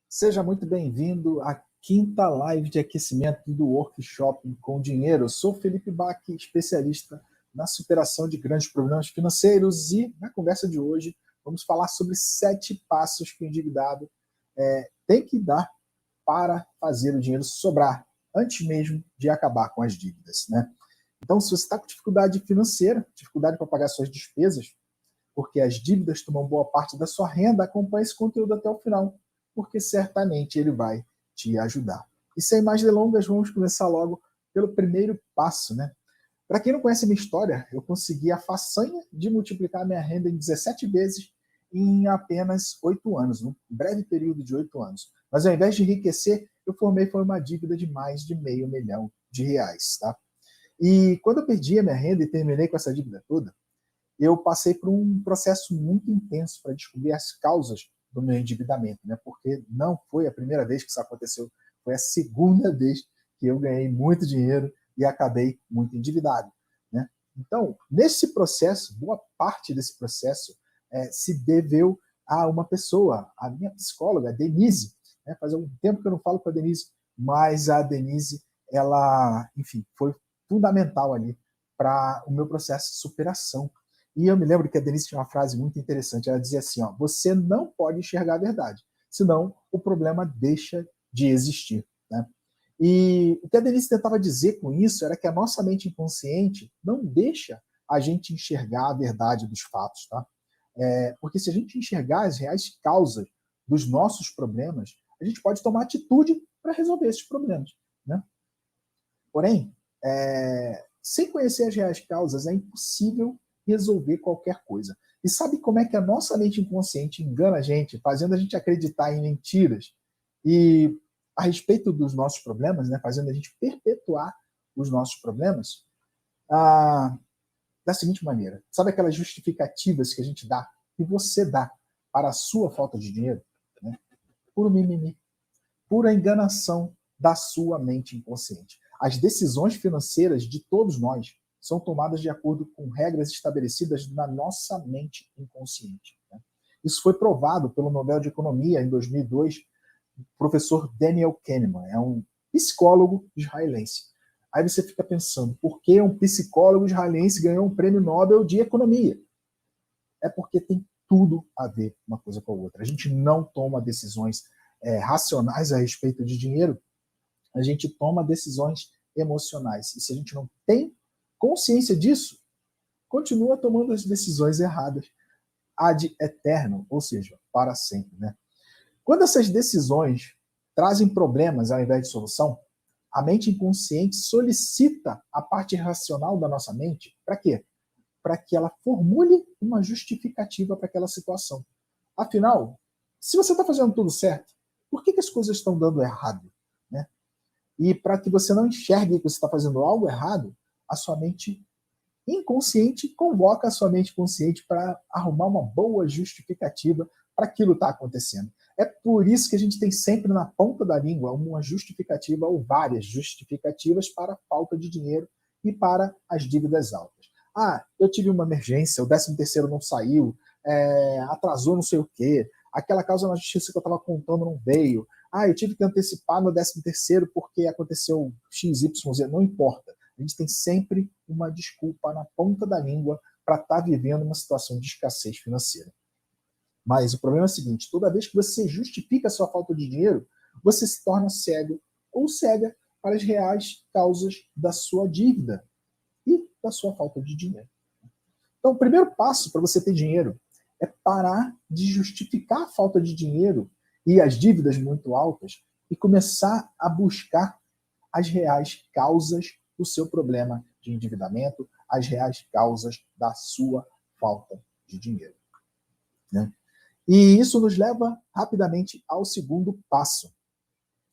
Seja muito bem-vindo à quinta live de aquecimento do Workshop com Dinheiro. Eu sou Felipe Bach, especialista na superação de grandes problemas financeiros, e na conversa de hoje vamos falar sobre 7 passos que o endividado tem que dar para fazer o dinheiro sobrar, antes mesmo de acabar com as dívidas, né? Então, se você está com dificuldade financeira, dificuldade para pagar suas despesas, porque as dívidas tomam boa parte da sua renda, acompanhe esse conteúdo até o final, porque certamente ele vai te ajudar. E sem mais delongas, vamos começar logo pelo primeiro passo, né? Para quem não conhece a minha história, eu consegui a façanha de multiplicar minha renda em 17 vezes em apenas 8 anos, num breve período de 8 anos. Mas ao invés de enriquecer, eu formei foi uma dívida de mais de R$ 500 mil, tá? E quando eu perdi a minha renda e terminei com essa dívida toda, eu passei por um processo muito intenso para descobrir as causas do meu endividamento, né? Porque não foi a primeira vez que isso aconteceu, foi a segunda vez que eu ganhei muito dinheiro e acabei muito endividado, né? Então, nesse processo, boa parte desse processo se deveu a uma pessoa, a minha psicóloga, a Denise, né? Faz algum tempo que eu não falo com a Denise, mas a Denise, ela, enfim, foi fundamental ali para o meu processo de superação. E eu me lembro que a Denise tinha uma frase muito interessante. Ela dizia assim, ó, você não pode enxergar a verdade, senão o problema deixa de existir, né? E o que a Denise tentava dizer com isso era que a nossa mente inconsciente não deixa a gente enxergar a verdade dos fatos, tá? Porque se a gente enxergar as reais causas dos nossos problemas, a gente pode tomar atitude para resolver esses problemas, né? Porém, sem conhecer as reais causas, é impossível resolver qualquer coisa. E sabe como é que a nossa mente inconsciente engana a gente, fazendo a gente acreditar em mentiras e a respeito dos nossos problemas, né, fazendo a gente perpetuar os nossos problemas? Da seguinte maneira: sabe aquelas justificativas que a gente dá, que você dá para a sua falta de dinheiro? Né? Puro mimimi, pura enganação da sua mente inconsciente. As decisões financeiras de todos nós são tomadas de acordo com regras estabelecidas na nossa mente inconsciente, né? Isso foi provado pelo Nobel de Economia em 2002, o professor Daniel Kahneman, é um psicólogo israelense. Aí você fica pensando, por que um psicólogo israelense ganhou um prêmio Nobel de Economia? É porque tem tudo a ver uma coisa com a outra. A gente não toma decisões racionais a respeito de dinheiro, a gente toma decisões emocionais. E se a gente não tem consciência disso, continua tomando as decisões erradas ad eterno, ou seja, para sempre, né? Quando essas decisões trazem problemas ao invés de solução, a mente inconsciente solicita a parte racional da nossa mente para quê? Para que ela formule uma justificativa para aquela situação. Afinal, se você está fazendo tudo certo, por que as coisas estão dando errado? Né? E para que você não enxergue que você está fazendo algo errado, a sua mente inconsciente convoca a sua mente consciente para arrumar uma boa justificativa para aquilo estar acontecendo. É por isso que a gente tem sempre na ponta da língua uma justificativa ou várias justificativas para a falta de dinheiro e para as dívidas altas. Ah, eu tive uma emergência, o 13º não saiu, atrasou não sei o quê, aquela causa na justiça que eu estava contando não veio, eu tive que antecipar meu 13º porque aconteceu XYZ, não importa. A gente tem sempre uma desculpa na ponta da língua para estar vivendo uma situação de escassez financeira. Mas o problema é o seguinte, toda vez que você justifica a sua falta de dinheiro, você se torna cego ou cega para as reais causas da sua dívida e da sua falta de dinheiro. Então, o primeiro passo para você ter dinheiro é parar de justificar a falta de dinheiro e as dívidas muito altas e começar a buscar as reais causas do seu problema de endividamento, as reais causas da sua falta de dinheiro, né? E isso nos leva rapidamente ao segundo passo.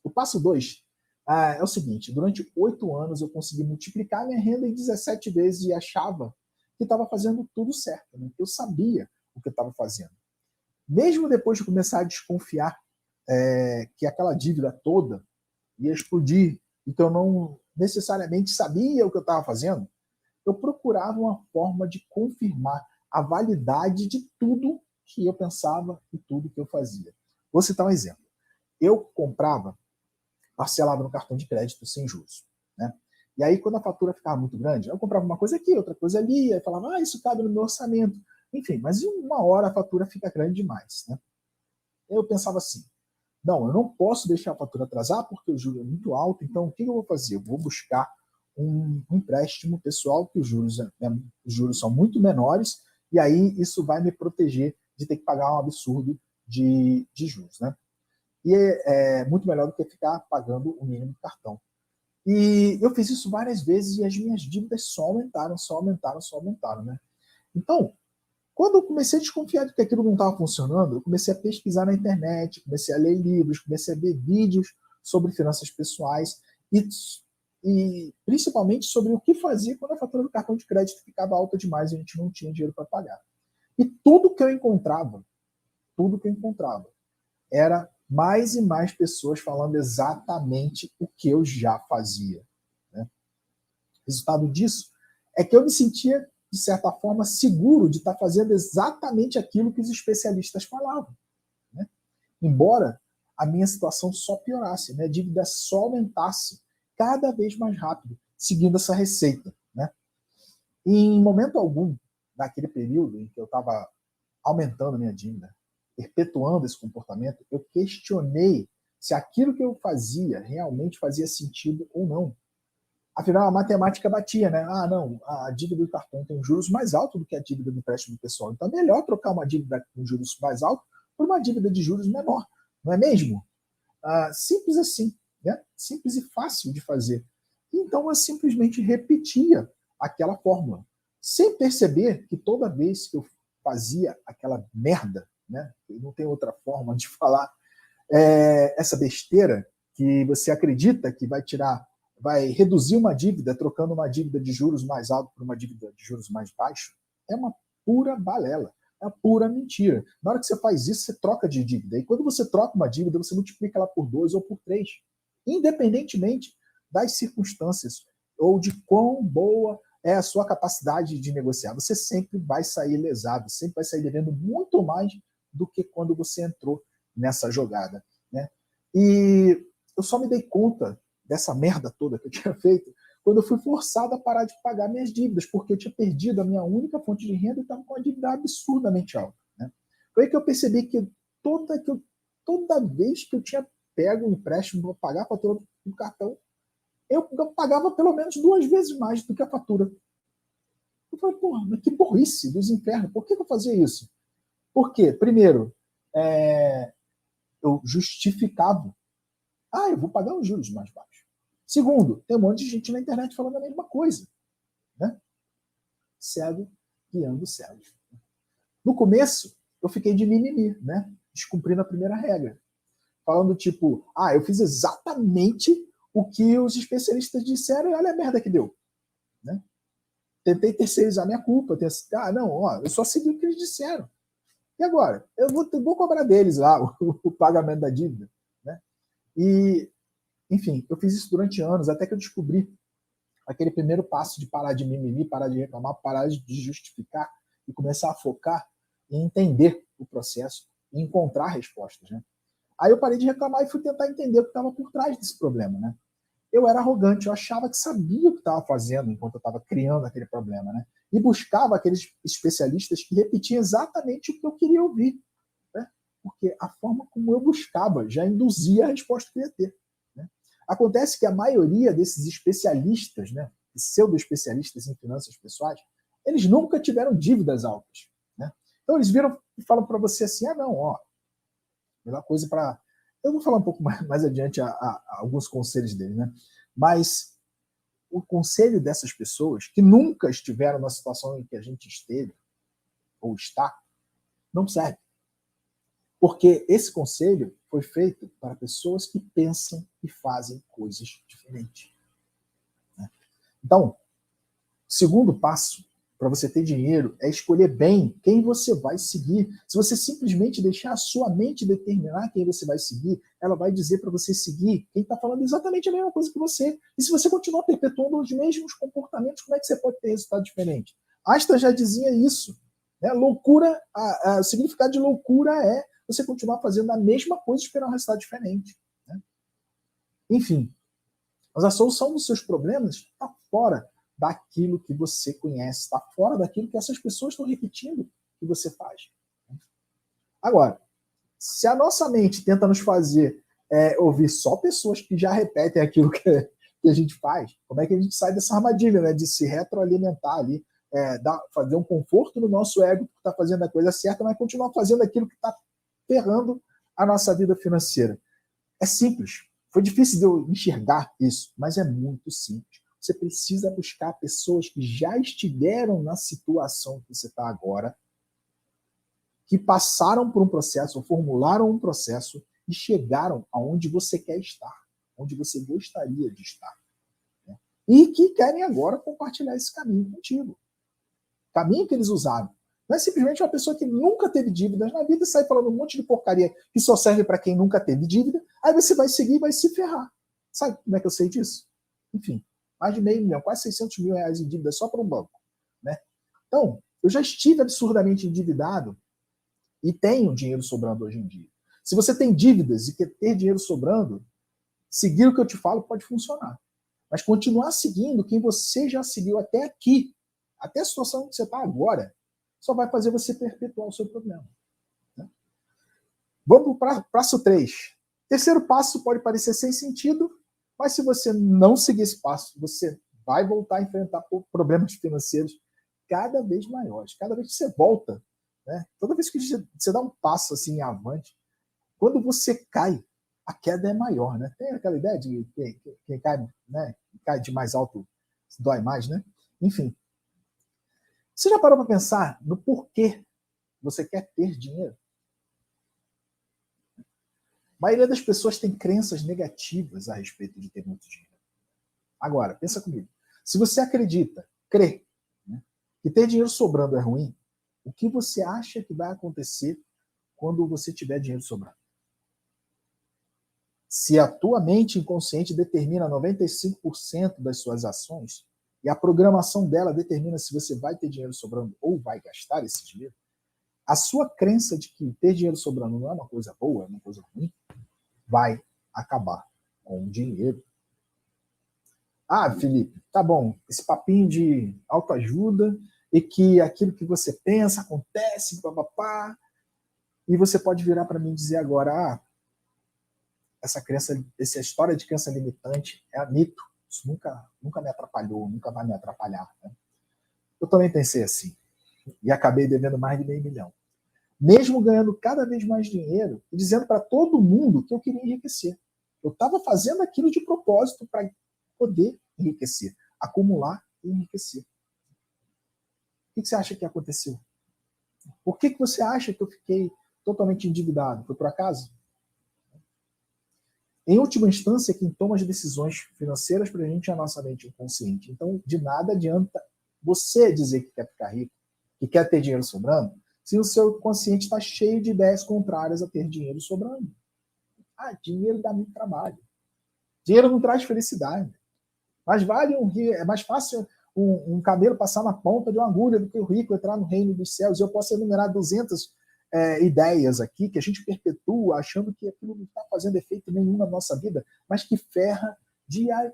O passo 2 é o seguinte: durante 8 anos eu consegui multiplicar minha renda em 17 vezes e achava que estava fazendo tudo certo, né? Eu sabia o que eu estava fazendo. Mesmo depois de começar a desconfiar que aquela dívida toda ia explodir e que eu não necessariamente sabia o que eu estava fazendo, eu procurava uma forma de confirmar a validade de tudo que eu pensava e tudo que eu fazia. Vou citar um exemplo. eu comprava parcelado no cartão de crédito sem juros, né? E aí, quando a fatura ficava muito grande, eu comprava uma coisa aqui, outra coisa ali, aí falava, isso cabe no meu orçamento. Enfim, mas em uma hora a fatura fica grande demais, né? Eu pensava assim, não, eu não posso deixar a fatura atrasar porque o juro é muito alto, então o que eu vou fazer? Eu vou buscar um empréstimo pessoal que os juros são muito menores e aí isso vai me proteger de ter que pagar um absurdo de juros, né? E é muito melhor do que ficar pagando o mínimo do cartão. E eu fiz isso várias vezes e as minhas dívidas só aumentaram, só aumentaram, só aumentaram, né? Então, quando eu comecei a desconfiar de que aquilo não estava funcionando, eu comecei a pesquisar na internet, comecei a ler livros, comecei a ver vídeos sobre finanças pessoais e principalmente sobre o que fazer quando a fatura do cartão de crédito ficava alta demais e a gente não tinha dinheiro para pagar. E tudo que eu encontrava, era mais e mais pessoas falando exatamente o que eu já fazia, né? O resultado disso é que eu me sentia, de certa forma, seguro de estar fazendo exatamente aquilo que os especialistas falavam, né? Embora a minha situação só piorasse, né? A dívida só aumentasse cada vez mais rápido, seguindo essa receita, né? E em momento algum, naquele período em que eu estava aumentando a minha dívida, perpetuando esse comportamento, eu questionei se aquilo que eu fazia realmente fazia sentido ou não. Afinal, a matemática batia, né? Ah, não, a dívida do cartão tem juros mais altos do que a dívida do empréstimo pessoal. Então é melhor trocar uma dívida com juros mais altos por uma dívida de juros menor, não é mesmo? Simples assim, né? Simples e fácil de fazer. Então eu simplesmente repetia aquela fórmula, sem perceber que toda vez que eu fazia aquela merda, né? Não tem outra forma de falar, essa besteira que você acredita que vai reduzir uma dívida trocando uma dívida de juros mais alto por uma dívida de juros mais baixo, é uma pura balela, é uma pura mentira. Na hora que você faz isso, você troca de dívida. E quando você troca uma dívida, você multiplica ela por 2 ou por 3, independentemente das circunstâncias ou de quão boa é a sua capacidade de negociar. Você sempre vai sair lesado, sempre vai sair devendo muito mais do que quando você entrou nessa jogada, né? E eu só me dei conta dessa merda toda que eu tinha feito quando eu fui forçado a parar de pagar minhas dívidas, porque eu tinha perdido a minha única fonte de renda e estava com uma dívida absurdamente alta, né? Foi aí que eu percebi que toda vez que eu tinha pego um empréstimo para pagar a fatura do cartão, eu pagava pelo menos 2 vezes mais do que a fatura. Eu falei, porra, mas que burrice dos infernos, por que eu fazia isso? Por quê? Primeiro, eu justificava. Eu vou pagar os juros mais baixos. Segundo, tem um monte de gente na internet falando a mesma coisa, né? Cego guiando cego. No começo, eu fiquei de mimimi, né? Descumprindo a primeira regra. Falando tipo, eu fiz exatamente o que os especialistas disseram e olha a merda que deu, né? Tentei terceirizar minha culpa. Eu só segui o que eles disseram. E agora? Eu vou cobrar deles lá o pagamento da dívida, né? E, enfim, eu fiz isso durante anos, até que eu descobri aquele primeiro passo de parar de mimimi, parar de reclamar, parar de justificar e começar a focar em entender o processo e encontrar respostas, né? Aí eu parei de reclamar e fui tentar entender o que estava por trás desse problema, né? Eu era arrogante, eu achava que sabia o que estava fazendo enquanto eu estava criando aquele problema, né? E buscava aqueles especialistas que repetiam exatamente o que eu queria ouvir, né? Porque a forma como eu buscava já induzia a resposta que eu ia ter, né? Acontece que a maioria desses especialistas, né, pseudo-especialistas em finanças pessoais, eles nunca tiveram dívidas altas, né? Então eles viram e falam para você assim, não, ó, melhor coisa para... Eu vou falar um pouco mais adiante alguns conselhos dele, né? Mas o conselho dessas pessoas que nunca estiveram na situação em que a gente esteve ou está, não serve. Porque esse conselho foi feito para pessoas que pensam e fazem coisas diferentes, né? Então, o segundo passo para você ter dinheiro é escolher bem quem você vai seguir. Se você simplesmente deixar a sua mente determinar quem você vai seguir, ela vai dizer para você seguir quem está falando exatamente a mesma coisa que você. E se você continuar perpetuando os mesmos comportamentos, como é que você pode ter resultado diferente? Einstein já dizia isso, né? Loucura, o significado de loucura é você continuar fazendo a mesma coisa e esperar um resultado diferente. Né? Enfim, mas a solução dos seus problemas está fora daquilo que você conhece, está fora daquilo que essas pessoas estão repetindo que você faz. Agora, se a nossa mente tenta nos fazer ouvir só pessoas que já repetem aquilo que a gente faz, como é que a gente sai dessa armadilha, né, de se retroalimentar ali, fazer um conforto no nosso ego por estar fazendo a coisa certa, mas continuar fazendo aquilo que está ferrando a nossa vida financeira? É simples. Foi difícil de eu enxergar isso, mas é muito simples. Você precisa buscar pessoas que já estiveram na situação que você está agora, que passaram por um processo, ou formularam um processo e chegaram aonde você quer estar, onde você gostaria de estar. Né? E que querem agora compartilhar esse caminho contigo. O caminho que eles usaram. Não é simplesmente uma pessoa que nunca teve dívidas na vida e sai falando um monte de porcaria que só serve para quem nunca teve dívida, aí você vai seguir e vai se ferrar. Sabe como é que eu sei disso? Enfim, mais de R$500 mil, quase R$600 mil em dívida só para um banco. Né? Então, eu já estive absurdamente endividado e tenho dinheiro sobrando hoje em dia. Se você tem dívidas e quer ter dinheiro sobrando, seguir o que eu te falo pode funcionar. Mas continuar seguindo quem você já seguiu até aqui, até a situação que você está agora, só vai fazer você perpetuar o seu problema. Né? Vamos para o passo 3. Terceiro passo pode parecer sem sentido, mas se você não seguir esse passo, você vai voltar a enfrentar problemas financeiros cada vez maiores. Cada vez que você volta, né? Toda vez que você dá um passo assim avante, quando você cai, a queda é maior, né? Tem aquela ideia de quem cai, né? Cai de mais alto dói mais, né? Enfim. Você já parou para pensar no porquê você quer ter dinheiro? A maioria das pessoas tem crenças negativas a respeito de ter muito dinheiro. Agora, pensa comigo. Se você acredita, crê, né, que ter dinheiro sobrando é ruim, o que você acha que vai acontecer quando você tiver dinheiro sobrando? Se a tua mente inconsciente determina 95% das suas ações, e a programação dela determina se você vai ter dinheiro sobrando ou vai gastar esse dinheiro, a sua crença de que ter dinheiro sobrando não é uma coisa boa, é uma coisa ruim, vai acabar com o dinheiro. Ah, Felipe, tá bom, esse papinho de autoajuda e que aquilo que você pensa acontece, papapá, e você pode virar para mim e dizer agora, essa história de crença limitante é mito, isso nunca me atrapalhou, nunca vai me atrapalhar. Né? Eu também pensei assim, e acabei devendo mais de R$500 mil. Mesmo ganhando cada vez mais dinheiro e dizendo para todo mundo que eu queria enriquecer. Eu estava fazendo aquilo de propósito para poder enriquecer, acumular e enriquecer. O que você acha que aconteceu? Por que você acha que eu fiquei totalmente endividado? Foi por acaso? Em última instância, quem toma as decisões financeiras para a gente é a nossa mente inconsciente. Então, de nada adianta você dizer que quer ficar rico, que quer ter dinheiro sobrando, se o seu consciente está cheio de ideias contrárias a ter dinheiro sobrando. Ah, dinheiro dá muito trabalho. Dinheiro não traz felicidade. É mais fácil um camelo passar na ponta de uma agulha do que o rico entrar no reino dos céus. Eu posso enumerar 200 ideias aqui que a gente perpetua achando que aquilo não está fazendo efeito nenhum na nossa vida, mas que ferra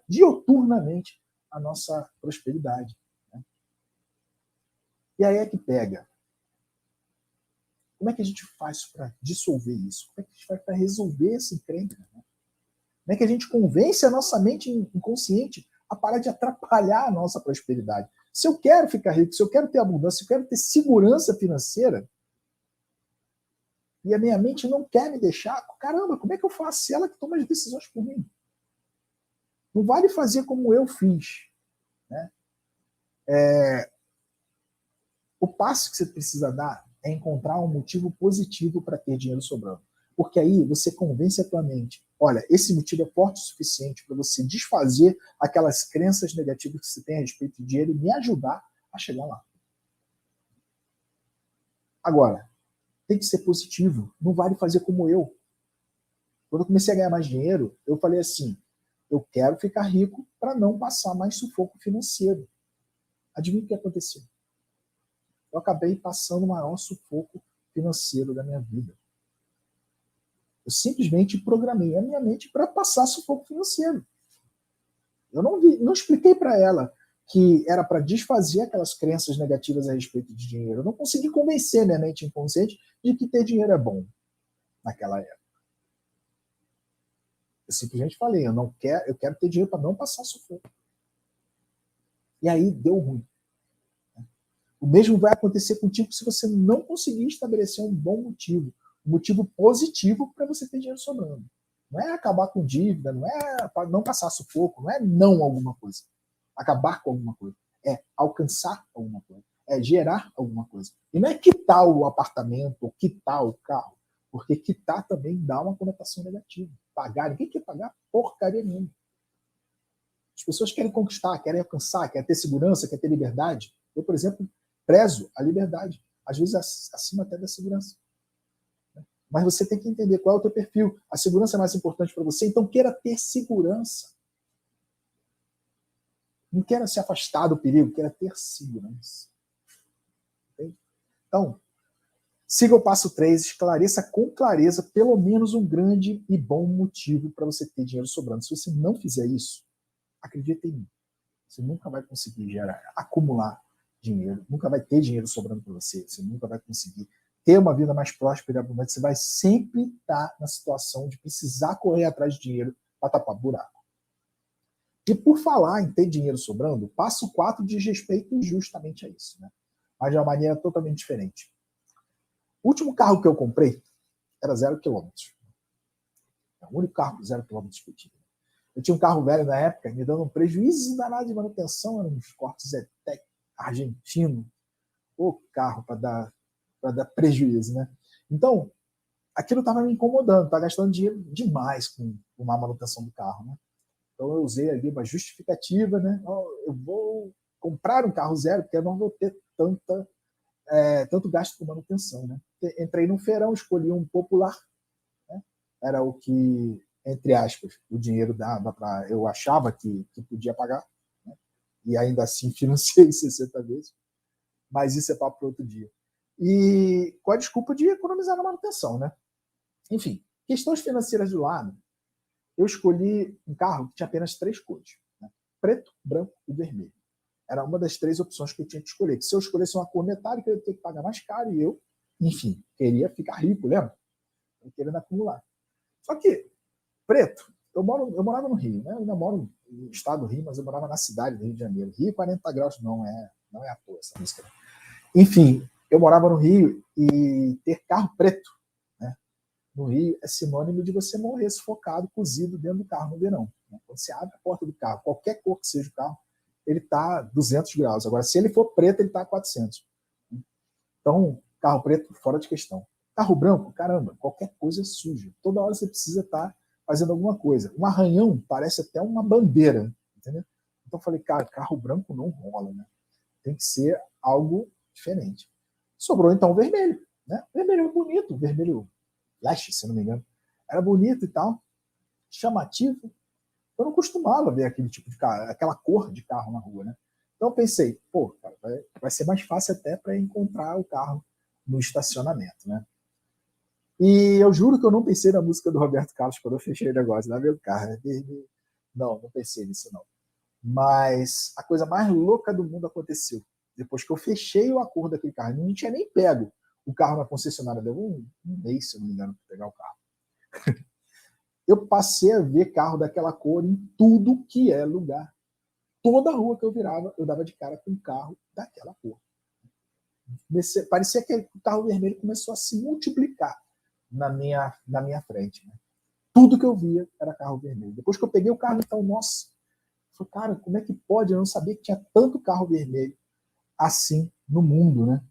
dioturnamente a nossa prosperidade. Né? E aí é que pega. Como é que a gente faz para dissolver isso? Como é que a gente faz para resolver essa encrenca? Né? Como é que a gente convence a nossa mente inconsciente a parar de atrapalhar a nossa prosperidade? Se eu quero ficar rico, se eu quero ter abundância, se eu quero ter segurança financeira, e a minha mente não quer me deixar, caramba, como é que eu faço? Se ela que toma as decisões por mim. Não vale fazer como eu fiz. Né? O passo que você precisa dar é encontrar um motivo positivo para ter dinheiro sobrando. Porque aí você convence a tua mente, olha, esse motivo é forte o suficiente para você desfazer aquelas crenças negativas que você tem a respeito de dinheiro e me ajudar a chegar lá. Agora, tem que ser positivo, não vale fazer como eu. Quando eu comecei a ganhar mais dinheiro, eu falei assim, eu quero ficar rico para não passar mais sufoco financeiro. Adivinha o que aconteceu? Eu acabei passando o maior sufoco financeiro da minha vida. Eu simplesmente programei a minha mente para passar sufoco financeiro. Eu não expliquei para ela que era para desfazer aquelas crenças negativas a respeito de dinheiro. Eu não consegui convencer minha mente inconsciente de que ter dinheiro é bom naquela época. Eu simplesmente falei, eu quero ter dinheiro para não passar sufoco. E aí deu ruim. O mesmo vai acontecer contigo se você não conseguir estabelecer um bom motivo, um motivo positivo para você ter dinheiro sobrando. Não é acabar com dívida, não é não passar sufoco, não é não alguma coisa. Acabar com alguma coisa. É alcançar alguma coisa. É gerar alguma coisa. E não é quitar o apartamento ou quitar o carro, porque quitar também dá uma conotação negativa. Pagar, ninguém quer pagar porcaria nenhuma. As pessoas querem conquistar, querem alcançar, querem ter segurança, querem ter liberdade. Eu, por exemplo, prezo a liberdade, às vezes acima até da segurança. Mas você tem que entender qual é o teu perfil. A segurança é mais importante para você, então queira ter segurança. Não queira se afastar do perigo, queira ter segurança. Entende? Então, siga o passo 3, esclareça com clareza pelo menos um grande e bom motivo para você ter dinheiro sobrando. Se você não fizer isso, acredite em mim, você nunca vai conseguir acumular dinheiro, nunca vai ter dinheiro sobrando para você, você nunca vai conseguir ter uma vida mais próspera e abundante, você vai sempre estar na situação de precisar correr atrás de dinheiro para tapar buraco. E por falar em ter dinheiro sobrando, o passo 4 diz respeito justamente a isso, né? Mas de uma maneira totalmente diferente. O último carro que eu comprei era 0 km. É o único carro 0 km que eu tive. Eu tinha um carro velho na época, me dando um prejuízo danado de manutenção, eram uns cortes Zetec argentino. O carro para dar prejuízo, né? Então, aquilo estava me incomodando, estava gastando dinheiro demais com a manutenção do carro, né? Então eu usei ali uma justificativa, né? Eu vou comprar um carro zero, porque eu não vou ter tanto gasto com manutenção, né? Entrei no feirão, escolhi um popular, né? Era o que, entre aspas, o dinheiro dava para... Eu achava que podia pagar, né? E ainda assim financiei 60 vezes, mas isso é papo para outro dia. E com a desculpa de economizar na manutenção, né? Enfim, questões financeiras de lado, eu escolhi um carro que tinha apenas 3 cores, né? Preto, branco e vermelho. Era uma das 3 opções que eu tinha que escolher. Que se eu escolhesse uma cor metálica, eu ia ter que pagar mais caro e eu, enfim, queria ficar rico, lembra? Eu querendo acumular. Só que, preto, eu morava no Rio, né? Eu ainda moro no estado do Rio, mas eu morava na cidade do Rio de Janeiro. Rio 40 graus não é à toa essa música. Enfim, eu morava no Rio e ter carro preto, né, no Rio é sinônimo de você morrer sufocado, cozido dentro do carro no verão. Né? Quando você abre a porta do carro, qualquer cor que seja o carro, ele está 200 graus. Agora, se ele for preto, ele está 400. Então, carro preto, fora de questão. Carro branco, caramba, qualquer coisa é suja. Toda hora você precisa estar fazendo alguma coisa. Um arranhão parece até uma bandeira, entendeu? Então eu falei, cara, carro branco não rola, né? Tem que ser algo diferente. Sobrou então o vermelho, né? Vermelho bonito, vermelho leste, se não me engano. Era bonito e tal, chamativo. Eu não costumava ver aquele tipo de carro, aquela cor de carro na rua, né? Então eu pensei, pô, cara, vai ser mais fácil até para encontrar o carro no estacionamento, né? E eu juro que eu não pensei na música do Roberto Carlos quando eu fechei o negócio, lá meu carro. Não pensei nisso não. Mas a coisa mais louca do mundo aconteceu. Depois que eu fechei o acordo daquele carro, não tinha nem pego o carro na concessionária, deu um mês, se eu não me engano, para pegar o carro. Eu passei a ver carro daquela cor em tudo que é lugar. Toda rua que eu virava, eu dava de cara com um carro daquela cor. Parecia que o carro vermelho começou a se multiplicar na minha frente. Né? Tudo que eu via era carro vermelho. Depois que eu peguei o carro, então, nossa, eu falei, cara, como é que pode? Eu não sabia que tinha tanto carro vermelho assim no mundo, né?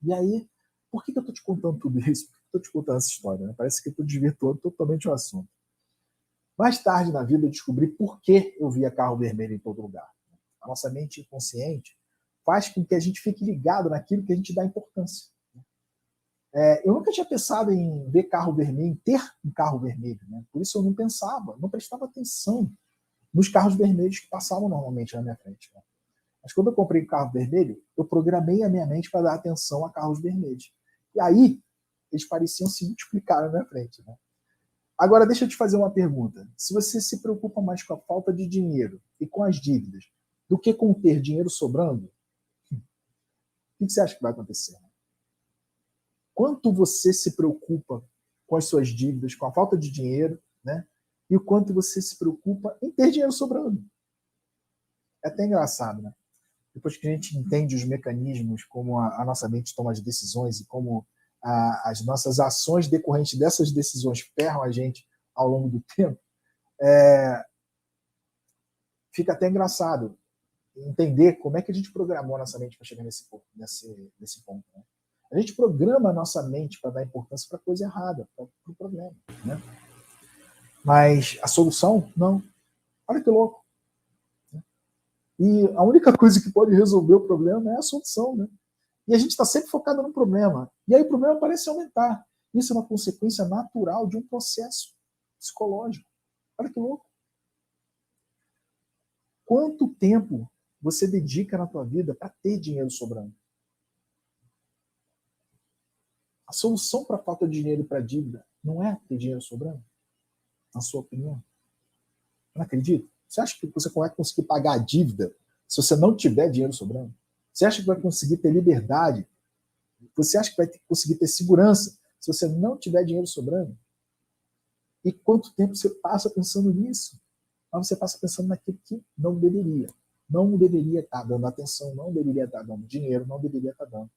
E aí, por que eu tô te contando tudo isso? Por que eu tô te contando essa história? Né? Parece que eu tô desvirtuando totalmente o assunto. Mais tarde na vida eu descobri por que eu via carro vermelho em todo lugar. A nossa mente inconsciente faz com que a gente fique ligado naquilo que a gente dá importância. Eu nunca tinha pensado em ver carro vermelho, em ter um carro vermelho. Né? Por isso eu não pensava, não prestava atenção nos carros vermelhos que passavam normalmente na minha frente. Né? Mas quando eu comprei o carro vermelho, eu programei a minha mente para dar atenção a carros vermelhos. E aí, eles pareciam se multiplicar na minha frente. Né? Agora, deixa eu te fazer uma pergunta. Se você se preocupa mais com a falta de dinheiro e com as dívidas do que com ter dinheiro sobrando, o que você acha que vai acontecer? Quanto você se preocupa com as suas dívidas, com a falta de dinheiro, né? E o quanto você se preocupa em ter dinheiro sobrando. É até engraçado, né? Depois que a gente entende os mecanismos, como a nossa mente toma as decisões e como as nossas ações decorrentes dessas decisões ferram a gente ao longo do tempo, fica até engraçado entender como é que a gente programou a nossa mente para chegar nesse ponto. Né? A gente programa a nossa mente para dar importância para a coisa errada, para o problema. Né? Mas a solução, não. Olha que louco. E a única coisa que pode resolver o problema é a solução. Né? E a gente está sempre focado no problema. E aí o problema parece aumentar. Isso é uma consequência natural de um processo psicológico. Olha que louco. Quanto tempo você dedica na tua vida para ter dinheiro sobrando? A solução para a falta de dinheiro e para a dívida não é ter dinheiro sobrando? Na sua opinião? Não acredito? Você acha que você vai conseguir pagar a dívida se você não tiver dinheiro sobrando? Você acha que vai conseguir ter liberdade? Você acha que vai conseguir ter segurança se você não tiver dinheiro sobrando? E quanto tempo você passa pensando nisso? Mas você passa pensando naquilo que não deveria. Não deveria estar dando atenção, não deveria estar dando dinheiro, não deveria estar dando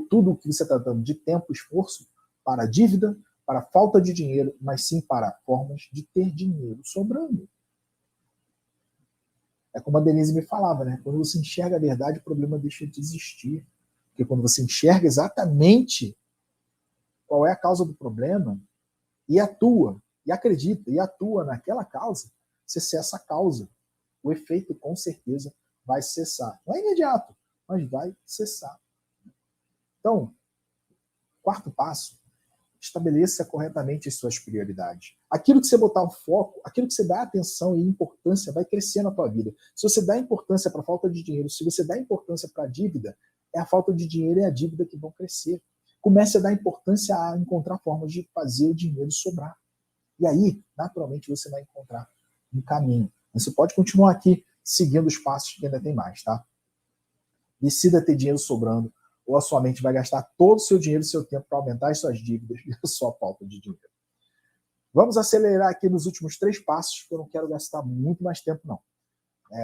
tudo o que você está dando de tempo, esforço para a dívida, para a falta de dinheiro, mas sim para formas de ter dinheiro sobrando. É como a Denise me falava, né? Quando você enxerga a verdade, o problema deixa de existir. Porque quando você enxerga exatamente qual é a causa do problema e atua, e acredita, e atua naquela causa, você cessa a causa. O efeito, com certeza, vai cessar. Não é imediato, mas vai cessar. Então, quarto passo, estabeleça corretamente as suas prioridades. Aquilo que você botar o foco, aquilo que você dá atenção e importância vai crescer na tua vida. Se você dá importância para a falta de dinheiro, se você dá importância para a dívida, é a falta de dinheiro e a dívida que vão crescer. Comece a dar importância a encontrar formas de fazer o dinheiro sobrar. E aí, naturalmente, você vai encontrar um caminho. Você pode continuar aqui seguindo os passos que ainda tem mais, tá? Decida ter dinheiro sobrando, ou a sua mente vai gastar todo o seu dinheiro e seu tempo para aumentar as suas dívidas e a sua falta de dinheiro. Vamos acelerar aqui nos últimos 3 passos, que eu não quero gastar muito mais tempo, não.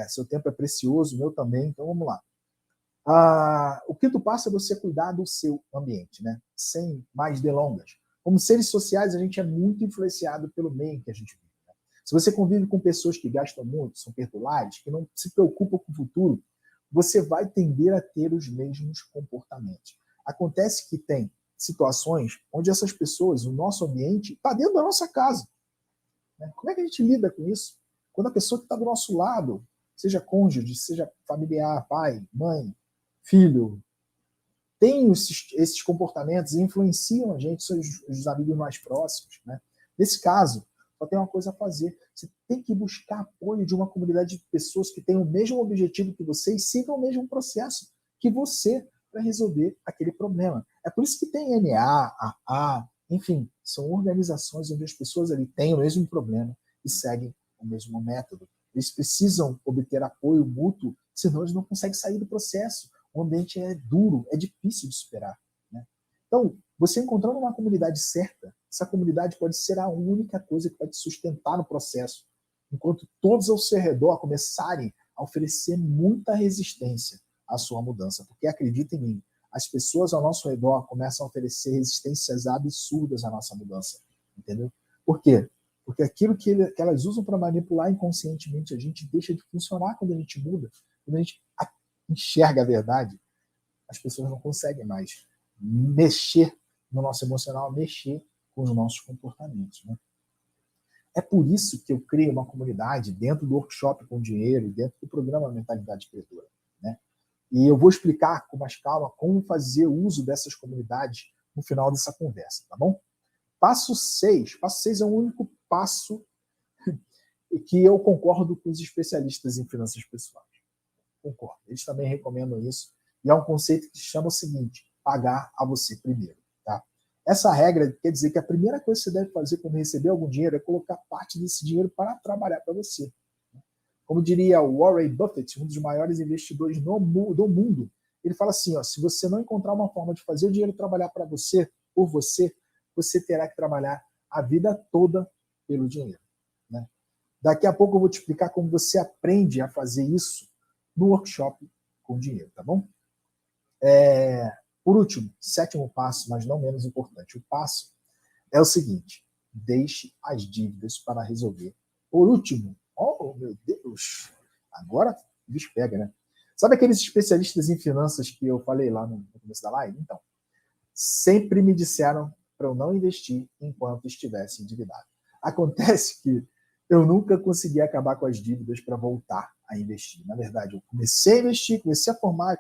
Seu tempo é precioso, o meu também, então vamos lá. O quinto passo é você cuidar do seu ambiente, né? Sem mais delongas. Como seres sociais, a gente é muito influenciado pelo meio que a gente vive. Né? Se você convive com pessoas que gastam muito, são perdulárias, que não se preocupam com o futuro, você vai tender a ter os mesmos comportamentos. Acontece que tem situações onde essas pessoas, o nosso ambiente, está dentro da nossa casa. Né? Como é que a gente lida com isso? Quando a pessoa que está do nosso lado, seja cônjuge, seja familiar, pai, mãe, filho, tem esses comportamentos e influenciam a gente, são os amigos mais próximos. Né? Nesse caso, só tem uma coisa a fazer. Você tem que buscar apoio de uma comunidade de pessoas que têm o mesmo objetivo que você e sigam o mesmo processo que você para resolver aquele problema. É por isso que tem NA, AA, enfim, são organizações onde as pessoas ali têm o mesmo problema e seguem o mesmo método. Eles precisam obter apoio mútuo, senão eles não conseguem sair do processo. O ambiente é duro, é difícil de superar. Né? Então, você encontrando uma comunidade certa, essa comunidade pode ser a única coisa que vai te sustentar no processo, enquanto todos ao seu redor começarem a oferecer muita resistência à sua mudança. Porque, acredita em mim, as pessoas ao nosso redor começam a oferecer resistências absurdas à nossa mudança. Entendeu? Por quê? Porque aquilo que elas usam para manipular inconscientemente a gente deixa de funcionar quando a gente muda. Quando a gente enxerga a verdade, as pessoas não conseguem mais mexer no nosso emocional, mexer com os nossos comportamentos. Né? É por isso que eu criei uma comunidade dentro do workshop com dinheiro, dentro do programa Mentalidade Credora. Né? E eu vou explicar com mais calma como fazer uso dessas comunidades no final dessa conversa, tá bom? Passo 6. Passo 6 é o único passo que eu concordo com os especialistas em finanças pessoais. Concordo. Eles também recomendam isso. E é um conceito que se chama o seguinte: pagar a você primeiro. Tá? Essa regra quer dizer que a primeira coisa que você deve fazer quando receber algum dinheiro é colocar parte desse dinheiro para trabalhar para você. Como diria o Warren Buffett, um dos maiores investidores do mundo, ele fala assim, ó, se você não encontrar uma forma de fazer o dinheiro trabalhar para você, por você, você terá que trabalhar a vida toda pelo dinheiro. Né? Daqui a pouco eu vou te explicar como você aprende a fazer isso no workshop com dinheiro, tá bom? Por último, 7º passo, mas não menos importante, o passo é o seguinte, deixe as dívidas para resolver. Por último, oh meu Deus, agora o bicho pega, né? Sabe aqueles especialistas em finanças que eu falei lá no começo da live? Então, sempre me disseram para eu não investir enquanto estivesse endividado. Acontece que eu nunca consegui acabar com as dívidas para voltar a investir. Na verdade, eu comecei a investir, comecei a formar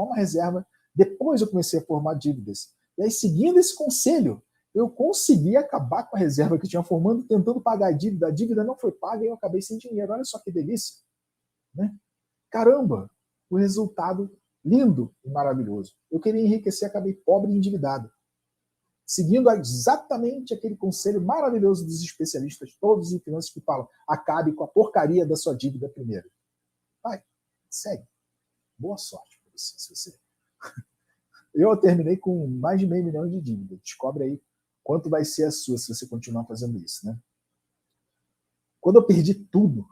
uma reserva, depois eu comecei a formar dívidas. E aí, seguindo esse conselho, eu consegui acabar com a reserva que eu tinha formando, tentando pagar a dívida não foi paga e eu acabei sem dinheiro. Olha só que delícia. Né? Caramba, o resultado lindo e maravilhoso. Eu queria enriquecer, acabei pobre e endividado. Seguindo exatamente aquele conselho maravilhoso dos especialistas, todos em finanças que falam, acabe com a porcaria da sua dívida primeiro. Vai, segue. Boa sorte para você, se você... Eu terminei com mais de $500 mil de dívida. Descobre aí quanto vai ser a sua se você continuar fazendo isso, né? Quando eu perdi tudo,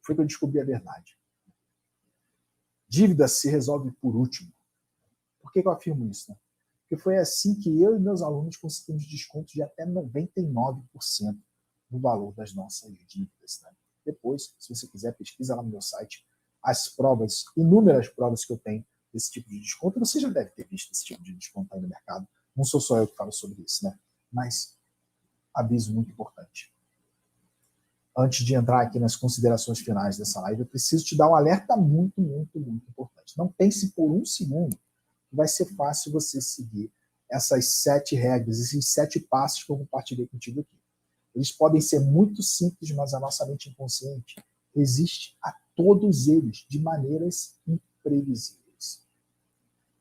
foi que eu descobri a verdade. Dívida se resolve por último. Por que eu afirmo isso, né? Porque foi assim que eu e meus alunos conseguimos descontos de até 99% no valor das nossas dívidas. Né? Depois, se você quiser, pesquisa lá no meu site as provas, inúmeras provas que eu tenho desse tipo de desconto. Você já deve ter visto esse tipo de desconto aí no mercado. Não sou só eu que falo sobre isso, né? Mas, aviso muito importante. Antes de entrar aqui nas considerações finais dessa live, eu preciso te dar um alerta muito, muito, muito importante. Não pense por um segundo que vai ser fácil você seguir essas 7 regras, esses 7 passos que eu compartilhei contigo aqui. Eles podem ser muito simples, mas a nossa mente inconsciente resiste a todos eles de maneiras imprevisíveis.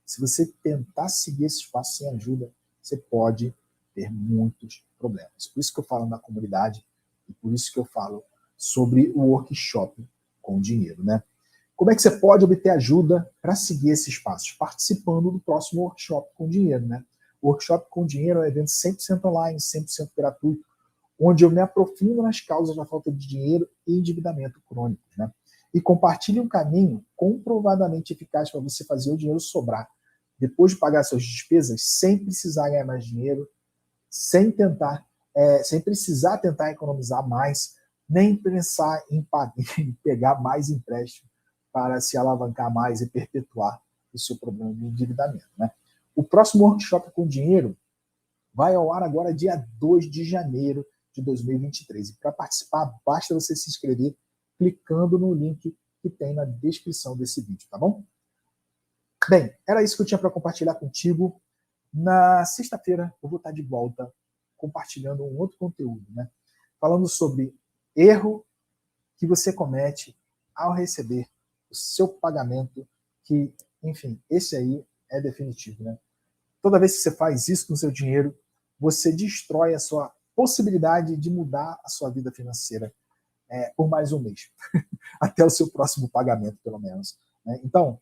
Se você tentar seguir esses passos sem ajuda, você pode ter muitos problemas. Por isso que eu falo na comunidade e por isso que eu falo sobre o workshop com dinheiro, né? Como é que você pode obter ajuda para seguir esses passos? Participando do próximo workshop com dinheiro, né? O workshop com dinheiro é um evento 100% online, 100% gratuito, onde eu me aprofundo nas causas da falta de dinheiro e endividamento crônico, né? E compartilho um caminho comprovadamente eficaz para você fazer o dinheiro sobrar depois de pagar suas despesas sem precisar ganhar mais dinheiro, sem precisar tentar economizar mais, nem pensar em pegar mais empréstimo para se alavancar mais e perpetuar o seu problema de endividamento. Né? O próximo workshop com dinheiro vai ao ar agora dia 2 de janeiro de 2023. E para participar, basta você se inscrever clicando no link que tem na descrição desse vídeo, tá bom? Bem, era isso que eu tinha para compartilhar contigo. Na sexta-feira eu vou estar de volta compartilhando um outro conteúdo, né? Falando sobre erro que você comete ao receber o seu pagamento, que, enfim, esse aí é definitivo, né? Toda vez que você faz isso com o seu dinheiro, você destrói a sua possibilidade de mudar a sua vida financeira por mais um mês, até o seu próximo pagamento, pelo menos. Né? Então,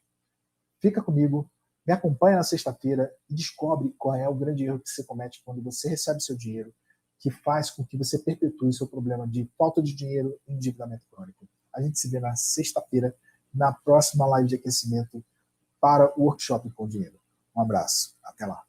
fica comigo, me acompanha na sexta-feira e descobre qual é o grande erro que você comete quando você recebe seu dinheiro, que faz com que você perpetue seu problema de falta de dinheiro e endividamento crônico. A gente se vê na sexta-feira, na próxima live de aquecimento para o workshop com dinheiro. Um abraço, até lá.